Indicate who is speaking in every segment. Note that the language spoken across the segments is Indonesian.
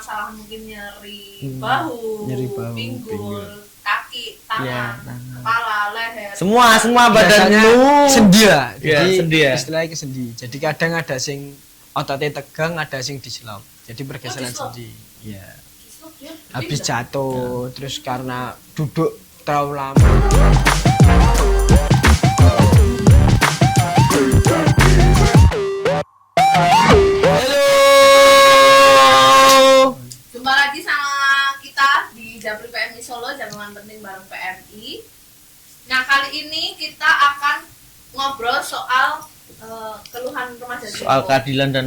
Speaker 1: permasalahan mungkin nyeri bahu, pinggul, kaki, tangan, kepala, leher.
Speaker 2: Semua badanmu
Speaker 3: sendi lah. Jadi
Speaker 2: istilahnya
Speaker 3: sendi. Jadi kadang ada sing ototnya tegang, ada sing dislop. Jadi pergeseran sendi. Iya. Habis jatuh, terus karena duduk terlalu lama.
Speaker 1: Jumpa lagi sama kita di Japri PMI Solo, Jaringan Penting bareng PMI. Nah, kali ini kita akan ngobrol soal keluhan remaja Solo.
Speaker 2: Soal keadilan dan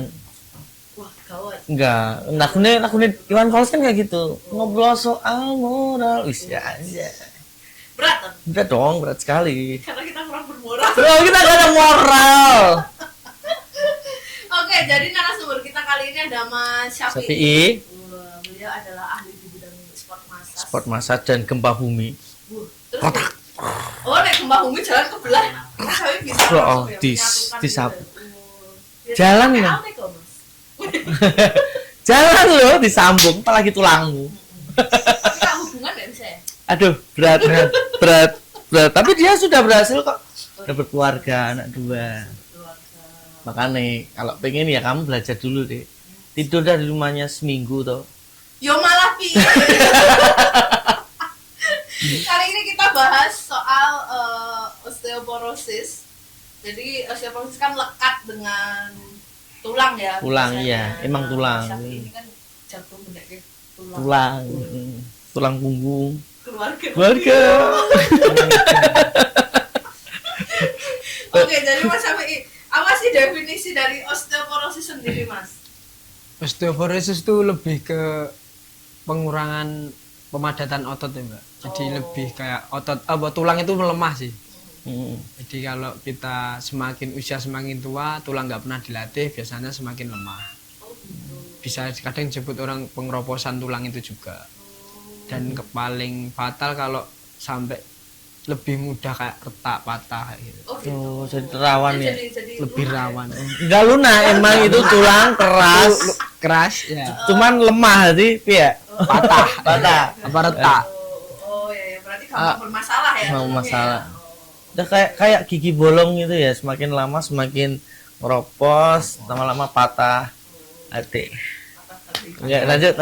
Speaker 1: wah, gawat.
Speaker 2: Enggak, nakune Iwan Fals kan kayak gitu. Ngobrol soal moral, wis ya aja.
Speaker 1: Berat kan?
Speaker 2: Berat dong, berat sekali.
Speaker 1: Karena kita kurang bermoral.
Speaker 2: Bro, kita gak ada moral.
Speaker 1: Oke, jadi narasumber kita kali ini ada Mas Syafi'i.
Speaker 2: Syafi'i.
Speaker 1: Beliau adalah ahli di bidang
Speaker 2: sport massage dan gempa bumi.
Speaker 1: Terus nek gempa bumi jalan kebelah. Saya bisa
Speaker 2: disapu. Jalan ya. Jalan loh disambung, apalagi tulangmu.
Speaker 1: Kita hubungan enggak bisa ya?
Speaker 2: Aduh, berat. Tapi dia sudah berhasil kok. Udah berkeluarga, anak 2. Makanya kalau pengen ya kamu belajar dulu deh. Tidur dari rumahnya seminggu toh.
Speaker 1: Yo malah piye. Kali ini kita bahas soal osteoporosis. Jadi osteoporosis kan lekat dengan tulang ya.
Speaker 2: Tulang iya, emang tulang.
Speaker 1: Ini kan jago bener
Speaker 2: tulang. Tulang punggung.
Speaker 1: Keluarga. Oke, jadi Mas Syafi'i, apa sih definisi dari osteoporosis sendiri, Mas?
Speaker 3: Osteoporosis itu lebih ke pengurangan pemadatan otot ya, Mbak. Jadi lebih kayak tulang itu melemah sih. Jadi kalau kita usia semakin tua, tulang nggak pernah dilatih, biasanya semakin lemah. Bisa kadang disebut orang pengeroposan tulang itu juga. Dan paling fatal kalau sampai lebih mudah kayak retak, patah kayak gitu.
Speaker 2: Oh, jadi rawan ya.
Speaker 3: Lebih rawan.
Speaker 2: Enggak lunak, emang itu tulang
Speaker 3: keras ya.
Speaker 2: Cuman lemah sih, ya. Patah.
Speaker 3: Apa retak?
Speaker 1: Oh ya, berarti gampang bermasalah ya.
Speaker 2: Masalah. Udah kayak gigi bolong gitu ya, semakin lama semakin meropos, lama-lama patah. Hati. Ya, lanjut.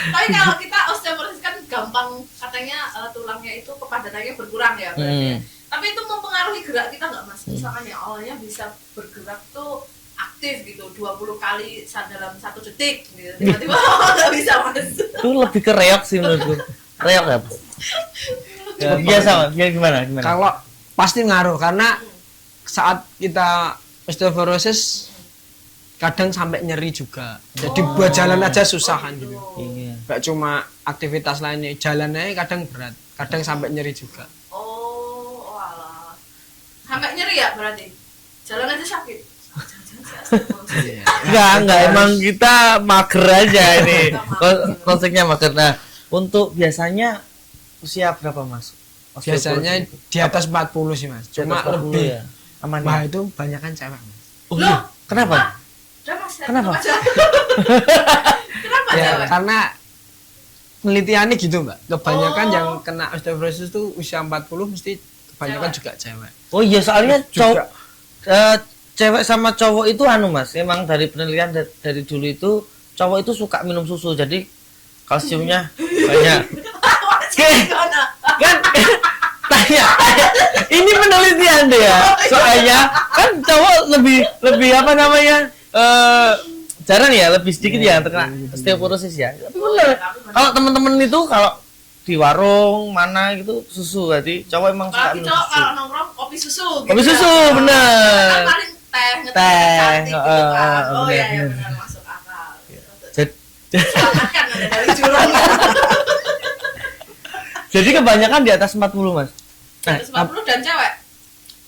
Speaker 1: Tapi kalau kita osteoporosis kan gampang katanya tulangnya itu kepadatannya berkurang ya berarti. Tapi itu mempengaruhi gerak kita nggak, Mas? Misalkan ya awalnya bisa bergerak tuh aktif gitu 20 kali dalam 1 detik gitu. Tiba-tiba nggak bisa, Mas.
Speaker 2: Itu lebih ke reok sih menurutku. Reok ya? Biasa gimana?
Speaker 3: Kalau pasti ngaruh karena saat kita osteoporosis kadang sampai nyeri juga. Jadi buat jalan aja susah kan gitu.
Speaker 2: Iya.
Speaker 3: Gak cuma aktivitas lainnya, jalannya kadang berat, kadang sampai nyeri juga.
Speaker 1: Oh alah. Sampai nyeri ya berarti? Jalan aja sakit.
Speaker 2: Enggak, emang kita mager aja ini. Konsepnya mager. Nah, untuk biasanya usia berapa, Mas?
Speaker 3: Biasanya di atas 40 sih, Mas. Cuma lebih
Speaker 2: ya. Aman.
Speaker 3: Wah, itu banyakan cewek, Mas.
Speaker 2: Oh, iya. Kenapa? Kenapa?
Speaker 1: Kenapa
Speaker 3: ya,
Speaker 1: cewek?
Speaker 3: karena penelitiannya gitu, Mbak. Kebanyakan yang kena osteoporosis itu usia 40 mesti kebanyakan juga cewek.
Speaker 2: Oh iya, soalnya cewek sama cowok itu Mas. Emang dari penelitian dari dulu itu cowok itu suka minum susu. Jadi kalsiumnya banyak. Kan tanya. Ini penelitian deh ya. Soalnya kan cowok lebih apa namanya? Jarang ya, lebih sedikit ya terkena osteoporosis ya. Tapi bener. Kalau teman-teman itu kalau di warung mana gitu susu, berarti cowok emang suka minum susu.
Speaker 1: Kalau nongkrong kopi susu.
Speaker 2: Kopi susu, bener.
Speaker 1: Kan paling teh gitu kan. Oh iya benar, masuk akal. Selamatkan Anda dari jurang.
Speaker 2: Jadi kebanyakan di atas 40, Mas.
Speaker 1: Nah, 40 dan cewek.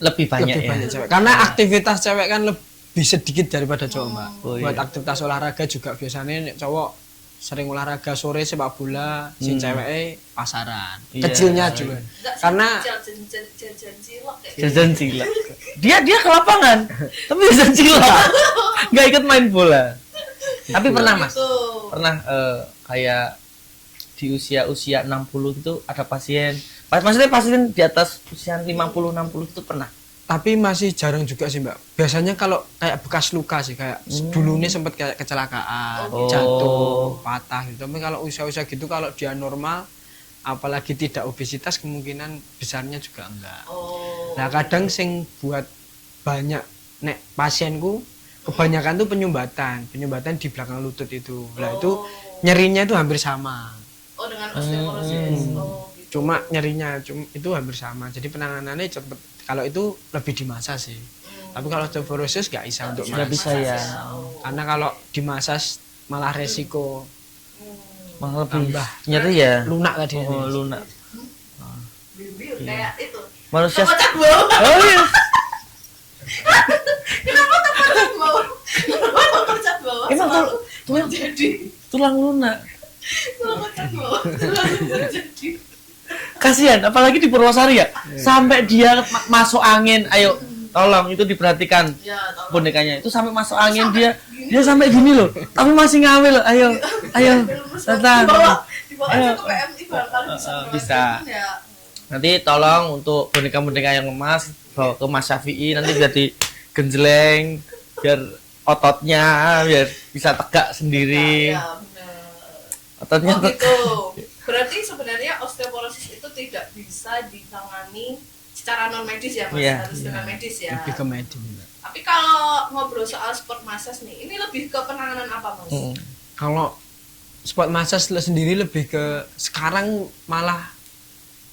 Speaker 2: Lebih banyak
Speaker 3: cewek. Karena aktivitas cewek kan lebih sedikit daripada cowok, Mbak. Buat aktivitas olahraga juga biasanya cowok sering olahraga sore sepak bola, si ceweknya pasaran. Kecilnya juga. Karena
Speaker 2: jajan cilok. Dia ke lapangan, tapi jajan cilok. Enggak ikut main bola. Tapi pernah Mas,
Speaker 1: Gitu.
Speaker 2: pernah kayak di usia 60 itu ada pasien, maksudnya pasien di atas usia 50-60 itu pernah.
Speaker 3: Tapi masih jarang juga sih Mbak. Biasanya kalau kayak bekas luka sih, kayak dulunya sempat kayak kecelakaan,
Speaker 2: Oh.
Speaker 3: jatuh, patah gitu. Tapi kalau usia-usia gitu kalau dia normal, apalagi tidak obesitas, kemungkinan besarnya juga enggak.
Speaker 1: Oh.
Speaker 3: Nah kadang sing buat banyak nek pasienku kebanyakan tuh penyumbatan di belakang lutut itu. Nah itu nyerinya itu hampir sama.
Speaker 1: Oh, dengan osteoporosis. Oh, gitu.
Speaker 3: Cuma nyerinya itu hampir sama. Jadi penanganannya cepet. Kalau itu lebih dimasas sih. Tapi kalau osteoporosis nggak bisa untuk
Speaker 2: Nggak
Speaker 3: masas.
Speaker 2: bisa ya.
Speaker 3: Karena kalau dimasas malah resiko
Speaker 2: Malah lebih
Speaker 3: tambah
Speaker 2: nyeri ya.
Speaker 3: lunak tadi.
Speaker 2: Oh, lunak.
Speaker 1: Biu-biu kayak itu.
Speaker 2: Manusia.
Speaker 1: Kocak bau.
Speaker 2: Oh iya.
Speaker 1: Kenapa kocak bau? Kenapa kocak bau?
Speaker 2: Emang
Speaker 1: Selalu
Speaker 2: tulang
Speaker 1: terjadi.
Speaker 2: tulang lunak.
Speaker 1: Kenapa kocak bau? Selalu terjadi.
Speaker 2: Kasihan, apalagi di Purwosari ya. Sampai dia masuk angin. Ayo, tolong itu diperhatikan.
Speaker 1: Ya, tolong.
Speaker 2: Bonekanya itu sampai masuk angin dia sampai gini loh. Tapi masih ngambil. Ayo, datang.
Speaker 1: Dibawa aja ke PMI barangkali bisa.
Speaker 2: Bisa.
Speaker 1: Ya.
Speaker 2: Nanti tolong untuk boneka-boneka yang lemas bawa ke Mas Syafi'i, nanti biar digenjleng, biar ototnya biar bisa tegak sendiri.
Speaker 1: Ya, benar.
Speaker 2: Ototnya
Speaker 1: Oh gitu. Berarti sebenarnya osteoporosis itu tidak bisa ditangani secara non medis ya Mas,
Speaker 2: Iya.
Speaker 1: harus dengan medis ya.
Speaker 3: Lebih ke medis.
Speaker 1: Tapi kalau ngobrol soal sport massage nih, ini lebih ke penanganan apa Mas?
Speaker 3: Kalau sport massage sendiri lebih ke sekarang malah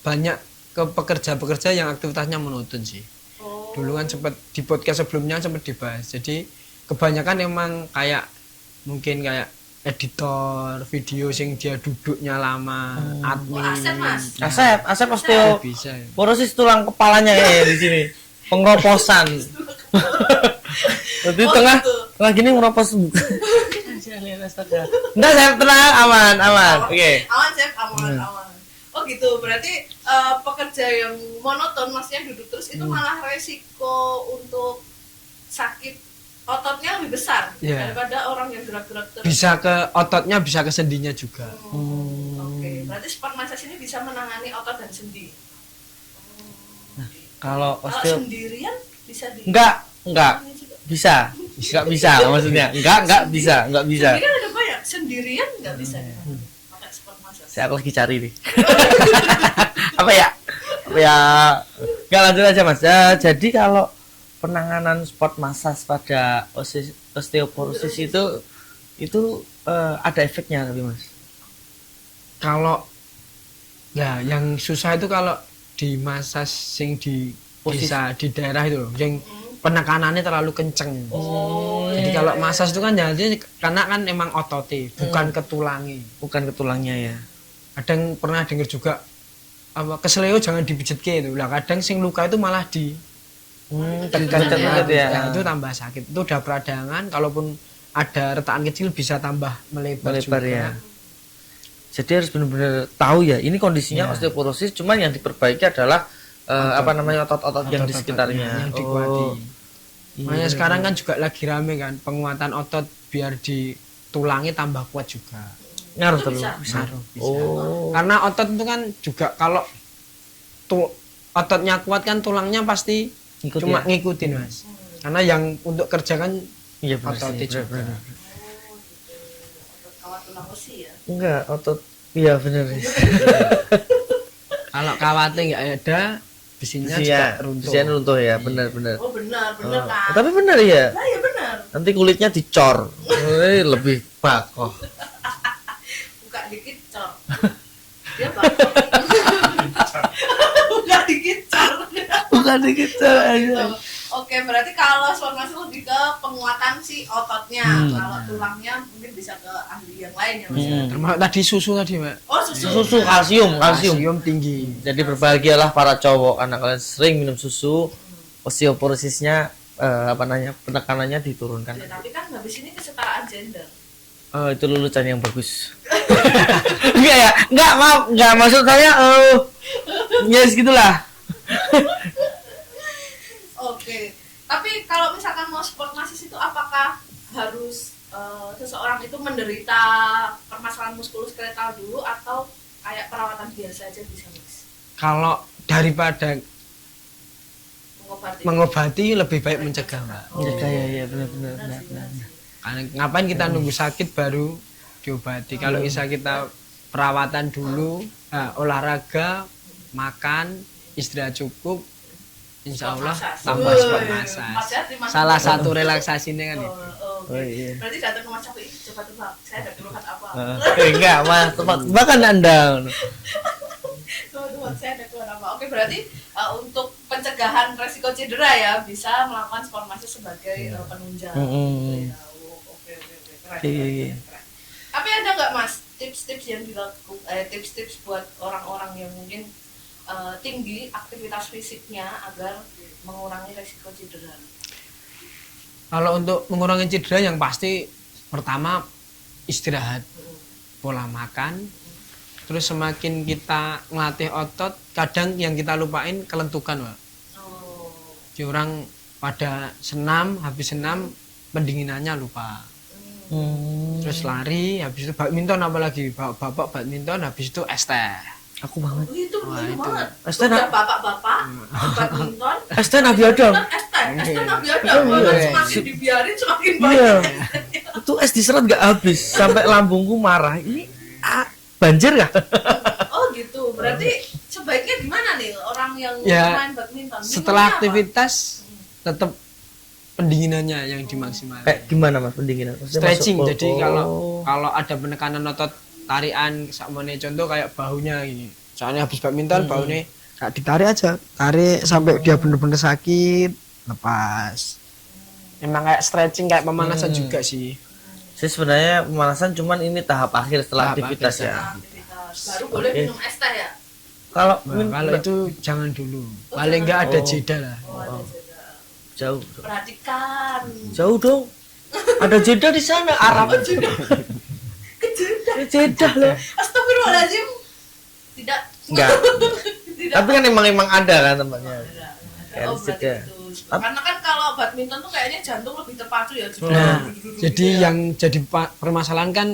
Speaker 3: banyak ke pekerja-pekerja yang aktivitasnya monoton sih.
Speaker 1: Oh.
Speaker 3: Dulu kan sempat di podcast sebelumnya sempat dibahas. Jadi kebanyakan emang kayak mungkin kayak editor video sing dia duduknya lama, admin.
Speaker 1: Oh, Asep, Mas.
Speaker 2: Asep osteo
Speaker 3: Bisa ya.
Speaker 2: porosis tulang kepalanya kayak di sini. Pengeroposan. Jadi
Speaker 1: Oh,
Speaker 2: tengah
Speaker 1: gitu.
Speaker 2: gini ngeropos. Enggak, saya tenang, aman. Oke.
Speaker 1: Aman Chef, aman. Oh gitu, berarti pekerja yang monoton maksudnya duduk terus itu malah resiko untuk sakit ototnya lebih besar
Speaker 3: Iya.
Speaker 1: daripada orang yang gerak-gerak terus.
Speaker 3: Bisa ke ototnya, bisa ke sendinya juga.
Speaker 1: Oke, berarti sport massage ini bisa menangani otot dan sendi.
Speaker 2: Kalau
Speaker 1: Kalau
Speaker 2: osteo
Speaker 1: sendirian bisa di
Speaker 2: enggak
Speaker 1: menangani juga.
Speaker 2: bisa. Enggak bisa maksudnya. Enggak bisa.
Speaker 1: Sendirian ada banyak, sendirian nggak bisa ya. Pakai sport massage.
Speaker 2: Saya lagi cari nih. Apa ya? Enggak, lanjut aja Mas. Ya, jadi kalau penanganan sport massage pada osteoporosis itu ada efeknya tapi Mas.
Speaker 3: Kalau ya yang susah itu kalau di massage sing di bisa di daerah itu loh, yang penekanannya terlalu kenceng. Jadi kalau massage itu kan jadi karena kan emang ototnya, bukan ke tulangnya.
Speaker 2: Bukan ke tulangnya ya.
Speaker 3: Kadang pernah dengar juga apa kesleo jangan dipijetke itu. Lah kadang sing luka itu malah di tekan
Speaker 2: ya.
Speaker 3: itu tambah sakit. Itu udah peradangan, kalaupun ada retakan kecil bisa tambah melebar juga.
Speaker 2: Ya. Jadi harus benar-benar tahu ya, ini kondisinya osteoporosis, cuman yang diperbaiki adalah otot-otot yang di sekitarnya.
Speaker 3: Yang dikuati. Makanya sekarang kan juga lagi rame kan penguatan otot biar di tulangnya tambah kuat juga.
Speaker 2: Ngaruh
Speaker 1: Itu
Speaker 2: terus.
Speaker 1: bisa.
Speaker 3: Ngaruh, bisa.
Speaker 2: Oh.
Speaker 3: Karena otot itu kan juga kalau ototnya kuat kan tulangnya pasti
Speaker 2: Ngikut
Speaker 3: cuma
Speaker 2: ya?
Speaker 3: ngikutin Mas. Karena yang untuk kerja kan
Speaker 2: Iya benar
Speaker 3: ototnya
Speaker 2: sih,
Speaker 3: juga.
Speaker 2: benar.
Speaker 1: Otot kawat tulang besi ya.
Speaker 2: Enggak, otot. Iya benar.
Speaker 3: Kalau kawatnya nggak ada, besinya juga runtuh.
Speaker 2: Besinya runtuh ya, benar.
Speaker 1: Oh benar kan.
Speaker 2: Tapi benar ya.
Speaker 1: Nah ya benar.
Speaker 2: Nanti kulitnya dicor. Lebih bakoh.
Speaker 1: Buka dikit cor. Dia bakal. Buka dikit cor.
Speaker 2: Bukan dicor aja.
Speaker 1: Oke, berarti kalau sport massage lebih ke penguatan si ototnya. Kalau tulangnya mungkin bisa ke ahli yang lain ya Mas.
Speaker 3: Termasuk tadi susu tadi Mbak.
Speaker 1: Oh susu.
Speaker 2: Susu kalsium.
Speaker 3: Kalsium tinggi.
Speaker 2: Jadi berbahagialah para cowok karena kalian sering minum susu, osteoporosisnya penekanannya diturunkan.
Speaker 1: Ya, tapi kan habis ini kesetaraan gender.
Speaker 2: Oh, itu lulusan yang bagus. Enggak ya? Enggak maksud saya ya segitulah.
Speaker 1: Oke. Tapi kalau misalkan mau sport massage itu apakah harus seseorang itu menderita permasalahan muskuloskeletal dulu atau kayak perawatan biasa aja bisa Mas?
Speaker 3: Kalau daripada
Speaker 1: Mengobati.
Speaker 3: mengobati lebih baik mencegah, Mbak.
Speaker 2: Ya benar.
Speaker 3: Karena ngapain kita nunggu sakit baru diobati? Kalau bisa kita perawatan dulu, olahraga, makan, istirahat cukup, insya Allah tambah sport massage. Salah satu relaksasinya kan itu.
Speaker 2: Oh iya.
Speaker 1: Berarti datang ke Mas Syafi'i, coba tebak, saya ada keluhan apa?
Speaker 2: Enggak, Mas, tebak kan Anda.
Speaker 1: Coba saya ada keluhan apa? Oke, berarti untuk pencegahan resiko cedera ya bisa melakukan sport massage sebagai penunjang. Gitu ya. Oke, keren.
Speaker 2: Iya.
Speaker 1: Tapi ada nggak Mas tips-tips yang dilakukan, tips-tips buat orang-orang yang mungkin tinggi aktivitas fisiknya agar mengurangi resiko cedera?
Speaker 3: Kalau untuk mengurangi cedera yang pasti pertama istirahat, pola makan, terus semakin kita ngelatih otot, kadang yang kita lupain kelentukan, Pak.
Speaker 1: Oh.
Speaker 3: Jadi orang pada senam, habis senam pendinginannya lupa. Terus lari, habis itu badminton apalagi, bapak badminton, habis itu es teh.
Speaker 2: Aku banget.
Speaker 1: Itu bener banget.
Speaker 2: Es teh
Speaker 1: Udah bapak-bapak, badminton,
Speaker 2: Es teh Nabi Adam.
Speaker 1: es teh Nabi Adam. Semakin dibiarin semakin
Speaker 2: Iya.
Speaker 1: banyak.
Speaker 2: Itu es diserot gak habis sampai lambungku marah. Ini banjir gak?
Speaker 1: Oh gitu. Berarti sebaiknya gimana nih orang yang
Speaker 3: Ya,
Speaker 1: main badminton?
Speaker 3: setelah
Speaker 1: Minumnya apa?
Speaker 3: aktivitas tetap pendinginannya yang dimaksimalkan.
Speaker 2: Kayak gimana Mas pendinginan? Maksudnya
Speaker 3: Stretching.
Speaker 2: masuk-
Speaker 3: Jadi kalau ada penekanan otot tarian, sakmene contoh kayak bahunya ini. Soalnya habis badminton bahunya kayak ditarik aja, tarik sampai dia bener-bener sakit, lepas. Emang kayak stretching, kayak pemanasan juga sih.
Speaker 2: Saya sebenarnya pemanasan cuman ini tahap akhir setelah
Speaker 3: Tahap
Speaker 2: aktivitas
Speaker 3: akhir,
Speaker 2: ya.
Speaker 1: Aktivitas. Baru boleh minum es teh ya?
Speaker 2: Kalau
Speaker 3: Nah, kalau itu jangan dulu. Paling enggak ada jeda lah.
Speaker 1: Oh, ada jeda.
Speaker 2: jauh,
Speaker 1: Perhatikan.
Speaker 2: jauh dong. Ada jeda di sana Arab.
Speaker 1: Kejeda.
Speaker 2: Jeda loh.
Speaker 1: Astagfirullahaladzim. Tidak.
Speaker 2: Enggak.
Speaker 1: Tidak.
Speaker 2: Tapi kan emang ada kan tempatnya.
Speaker 1: Oh, berarti
Speaker 2: jeda.
Speaker 1: itu. Karena kan kalau badminton tuh kayaknya jantung lebih terpacu ya.
Speaker 3: Nah, jadi yang jadi permasalahan kan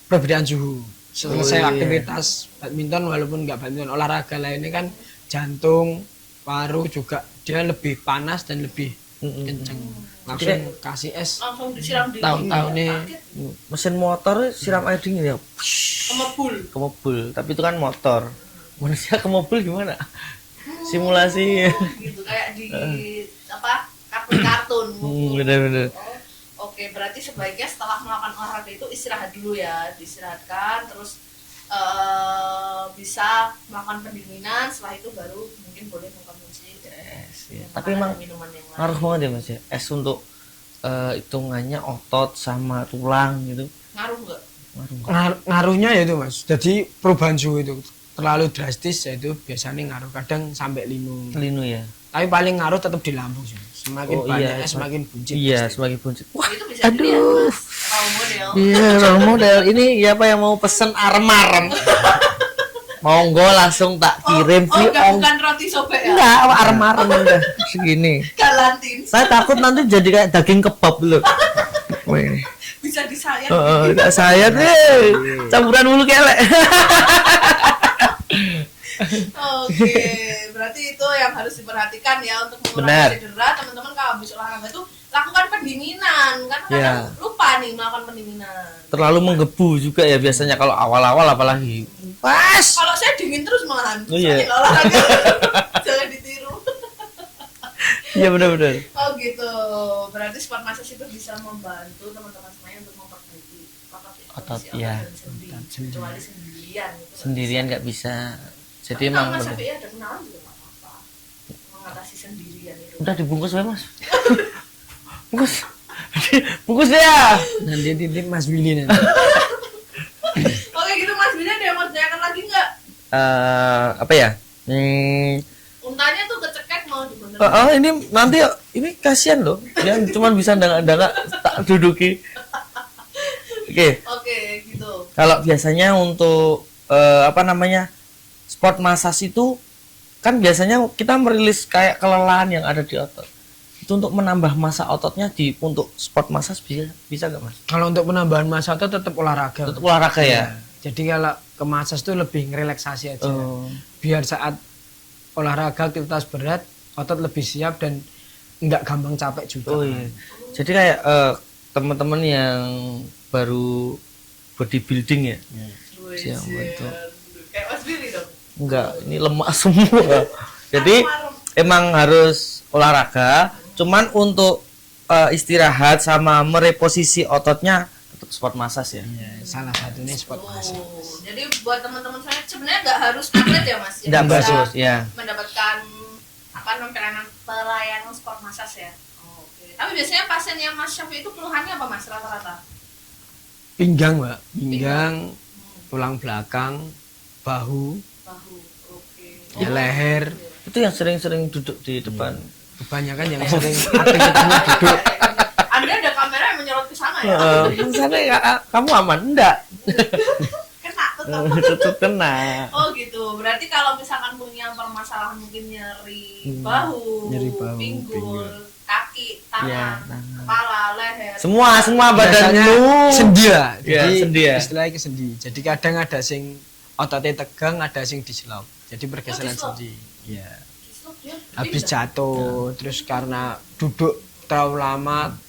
Speaker 3: perbedaan suhu. Selesai aktivitas badminton, walaupun nggak badminton, olahraga lainnya kan jantung, paru juga dia lebih panas dan lebih kenceng. Langsung kasih es.
Speaker 1: langsung disiram dingin.
Speaker 3: Tahu-tahu nih.
Speaker 1: Kaget.
Speaker 2: Mesin motor siram air dingin ya.
Speaker 1: Kemebul.
Speaker 2: Ke mobil, tapi itu kan motor. Manusia ke mobil gimana? Simulasi.
Speaker 1: Gitu kayak di apa kartun-kartun.
Speaker 2: Bener-bener.
Speaker 1: Oh, oke, berarti sebaiknya setelah melakukan olahraga itu istirahat dulu ya, diistirahatkan, terus bisa melakukan pendinginan. Setelah itu baru mungkin boleh mengkonsumsi
Speaker 2: Tapi emang
Speaker 1: minuman yang lain.
Speaker 2: ngaruh banget ya Mas ya. Es untuk hitungannya otot sama tulang gitu.
Speaker 1: Ngaruh nggak?
Speaker 3: Ngaruhnya ya itu Mas. Jadi perubahan suhu itu terlalu drastis ya itu biasanya ngaruh, kadang sampai linu.
Speaker 2: Linu ya.
Speaker 3: Tapi paling ngaruh tetap di lambung sih. Semakin
Speaker 2: Oh,
Speaker 3: banyak
Speaker 2: iya.
Speaker 3: es semakin buncit.
Speaker 2: Iya,
Speaker 3: pasti.
Speaker 2: semakin buncit. Wah,
Speaker 1: Itu bisa dilihat
Speaker 2: aduh.
Speaker 1: Mas, role model.
Speaker 2: Iya, role model. Ini siapa yang mau pesen arem-arem? Monggo langsung tak kirim
Speaker 1: Oh,
Speaker 2: free
Speaker 1: enggak,
Speaker 2: ongkir.
Speaker 1: bukan roti sobek ya?
Speaker 2: Enggak, arem-arem udah segini.
Speaker 1: Galantin.
Speaker 2: Saya takut nanti jadi kayak daging kebab loh. Wih.
Speaker 1: Bisa disayang.
Speaker 2: Enggak saya deh. Campuran bulu kelek.
Speaker 1: Oke, berarti itu yang harus diperhatikan ya untuk
Speaker 2: Benar.
Speaker 1: mengurangi cedera. Teman-teman kalau habis olahraga itu lakukan pendinginan karena
Speaker 2: Iya.
Speaker 1: kadang lupa nih melakukan pendinginan.
Speaker 2: Terlalu menggebu juga ya biasanya kalau awal-awal apalagi. Pas.
Speaker 1: Kalau saya dingin terus malahan.
Speaker 2: Oh, iya.
Speaker 1: Soalnya olahraga jangan ditiru.
Speaker 2: Iya benar-benar.
Speaker 1: Oh gitu. Berarti sport massage itu bisa membantu teman-teman semuanya untuk memperbaiki
Speaker 2: Otot,
Speaker 1: kondisi
Speaker 2: iya.
Speaker 1: dan sendi. Kecuali sendirian. Gitu.
Speaker 2: Sendirian nggak bisa. Jadi
Speaker 1: Tapi
Speaker 2: emang
Speaker 1: kalau Mas
Speaker 2: bener.
Speaker 1: Syafi'i ada kenalan juga nggak apa-apa. Mengatasi sendirian itu.
Speaker 2: Udah dibungkus ya Mas. Bungkus. Bungkus ya.
Speaker 3: Nanti titip Mas Willy nanti.
Speaker 1: Oke gitu Mas Bina ada yang mau ditanyakan lagi nggak?
Speaker 2: Apa ya?
Speaker 1: Untanya tuh kecekek mau dibenerin.
Speaker 2: Ini nanti ini kasihan loh. Yang cuma bisa dangak-dangak tak duduki. Oke.
Speaker 1: Oke gitu.
Speaker 2: Kalau biasanya untuk apa namanya sport massage itu kan biasanya kita merilis kayak kelelahan yang ada di otot. Itu untuk menambah massa ototnya untuk sport massage bisa nggak Mas?
Speaker 3: Kalau untuk penambahan massa otot tetap olahraga.
Speaker 2: Tetap olahraga ya.
Speaker 3: Jadi kalau ke massage tuh lebih relaksasi aja. Biar saat olahraga aktivitas berat otot lebih siap dan nggak gampang capek juga.
Speaker 2: Oh iya. Jadi kayak teman-teman yang baru bodybuilding ya. Siap itu.
Speaker 1: Kayak Mas Billy dong.
Speaker 2: Enggak, ini lemak semua. Jadi emang harus olahraga, cuman untuk istirahat sama mereposisi ototnya tetap sport massage ya.
Speaker 3: Ya, salah satunya sport massage.
Speaker 1: Jadi buat teman-teman saya sebenarnya nggak harus atlet ya Mas.
Speaker 2: Nggak harus, ya.
Speaker 1: Mendapatkan pelayanan sport massage ya. Oke. Tapi biasanya pasien yang Mas Syafi itu keluhannya apa Mas rata-rata?
Speaker 3: Pinggang, Mbak. Pinggang, tulang belakang, bahu,
Speaker 1: Oke.
Speaker 3: ya leher.
Speaker 2: Itu yang sering-sering duduk di depan.
Speaker 3: Kebanyakan yang sering aktivitasnya duduk.
Speaker 1: Anda ada kamera yang menyorot ke sana ya?
Speaker 2: Sana ya, kamu aman? Enggak.
Speaker 1: Kena tetap.
Speaker 2: Tetap kena.
Speaker 1: Oh gitu. Berarti kalau misalkan punya permasalahan mungkin nyeri bahu, pinggul, kaki,
Speaker 2: Ya,
Speaker 1: tangan, kepala, leher.
Speaker 2: Semua
Speaker 3: Biasanya
Speaker 2: badanmu.
Speaker 3: sendi ya.
Speaker 2: Ya,
Speaker 3: Jadi
Speaker 2: sendi ya.
Speaker 3: istilahnya ke sendi. Jadi kadang ada sing ototnya tegang, ada sing dislok. Jadi pergeseran
Speaker 1: dislok?
Speaker 3: sendi. Iya.
Speaker 1: Dislok dia
Speaker 3: Habis jatuh, terus karena duduk terlalu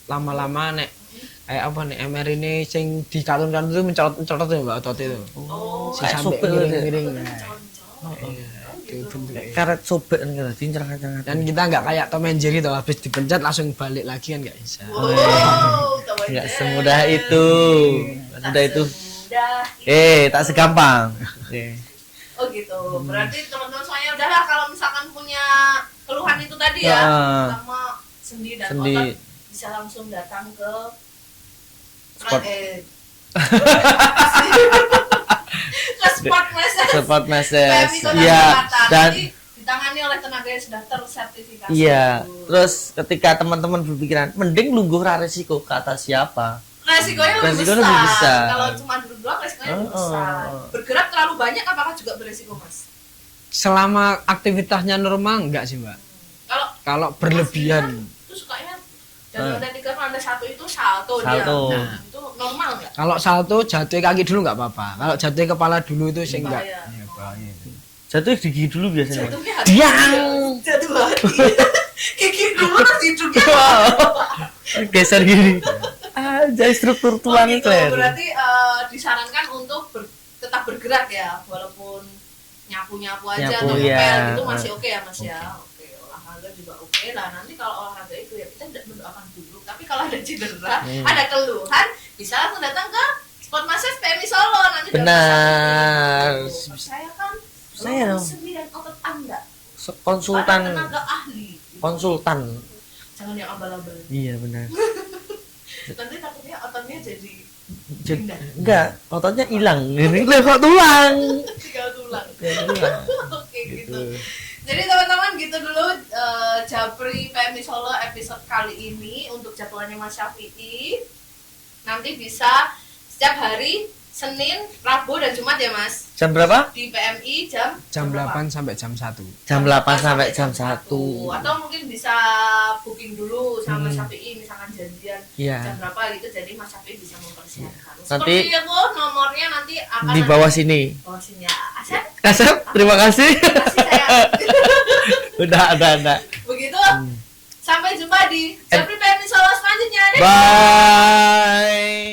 Speaker 3: lama-lama nek kayak apa nih MR ini sing di kartun-kartun itu mencolot ya Mbak otot itu.
Speaker 1: Oh,
Speaker 3: Sing
Speaker 2: kayak
Speaker 3: sampai
Speaker 2: sopir
Speaker 3: miring-miring.
Speaker 1: mencolot-mencolot.
Speaker 3: Itu bentuknya.
Speaker 2: Karet sobek kan kita dincang-cang.
Speaker 3: Dan kita nggak kayak Tom and Jerry tuh habis dipencet langsung balik lagi kan nggak bisa.
Speaker 1: Wow,
Speaker 2: Enggak semudah itu. Semudah itu.
Speaker 1: Semudah
Speaker 2: Tak segampang. Oke.
Speaker 1: Oh gitu. Berarti teman-teman semuanya udahlah kalau misalkan punya keluhan itu tadi ya, sama sendi dan
Speaker 2: Sendi.
Speaker 1: otot bisa langsung datang ke
Speaker 2: Sport.
Speaker 1: ke sport massage.
Speaker 2: Sport massage.
Speaker 1: PMI Kota
Speaker 2: Iya.
Speaker 1: Jakarta.
Speaker 2: Dan
Speaker 1: Nanti ditangani oleh tenaga yang sudah tersertifikasi.
Speaker 2: iya. Terus ketika teman-teman berpikiran, mending lungguh ra resiko kata siapa?
Speaker 1: Resikonya lebih
Speaker 2: Resikonya lebih besar.
Speaker 1: Kalau cuma duduk doang resikonya lebih besar. Bergerak terlalu banyak apakah juga beresiko Mas?
Speaker 3: Selama aktivitasnya normal enggak sih Mbak? Kalau berlebihan.
Speaker 1: Itu sukanya dari ada 3 ada satu itu salto dia.
Speaker 2: Salto.
Speaker 1: Nah, itu normal nggak?
Speaker 3: Kalau salto jatuh kaki dulu nggak apa-apa. Kalau jatuh kepala dulu itu sih enggak.
Speaker 1: Bahaya.
Speaker 3: Ya, bahaya itu.
Speaker 2: Jatuh di gigi dulu biasanya.
Speaker 1: Jatuhnya hati.
Speaker 2: Yang
Speaker 1: Jatuh hati. Gigi dulu terus hidungnya.
Speaker 2: geser gini. Jadi struktur tulang
Speaker 1: gitu.
Speaker 2: itu.
Speaker 1: Berarti disarankan untuk tetap bergerak ya, walaupun nyapu-nyapu aja
Speaker 2: Nyapu,
Speaker 1: atau
Speaker 2: ya.
Speaker 1: ngepel gitu masih oke ya Mas ya. Oke, olahraga juga oke lah. Nanti kalau olahraga itu ya kita tidak mendoakan dulu, tapi kalau ada cedera, ada keluhan, bisa langsung datang ke sport massage PMI Solo nanti.
Speaker 2: Benar.
Speaker 1: Saya kan
Speaker 2: Saya dong.
Speaker 1: sendi dan otot Anda.
Speaker 2: Konsultan.
Speaker 1: Ada tenaga ahli.
Speaker 2: Konsultan.
Speaker 1: Jangan yang abal-abal.
Speaker 2: Iya benar.
Speaker 1: Nanti takutnya ototnya jadi
Speaker 2: Jadi, enggak, ototnya hilang. Ini kok tulang.
Speaker 1: tinggal tulang.
Speaker 2: Tulang.
Speaker 1: Oke gitu. Jadi teman-teman gitu dulu Japri PMI Solo episode kali ini untuk jadwalnya Mas Syafi'i. Nanti bisa setiap hari Senin, Rabu dan Jumat ya Mas.
Speaker 2: Jam berapa?
Speaker 1: Di PMI
Speaker 3: Jam
Speaker 1: berapa?
Speaker 3: 8 sampai jam 1.
Speaker 2: Jam 8 sampai jam 1.
Speaker 1: Atau mungkin bisa booking dulu sama Mas Syafi'i misalkan janjian
Speaker 2: Iya.
Speaker 1: jam berapa gitu, jadi Mas Syafi'i bisa mempersiapkan.
Speaker 2: Nanti
Speaker 1: Seperti itu nomornya nanti akan
Speaker 2: di bawah sini.
Speaker 1: bawah sini ya. Asep.
Speaker 2: Kasep, terima kasih.
Speaker 1: Terima kasih saya.
Speaker 2: Udah.
Speaker 1: Begitu. Sampai jumpa di Japri PMI Solo selanjutnya. Dadah.
Speaker 2: Bye.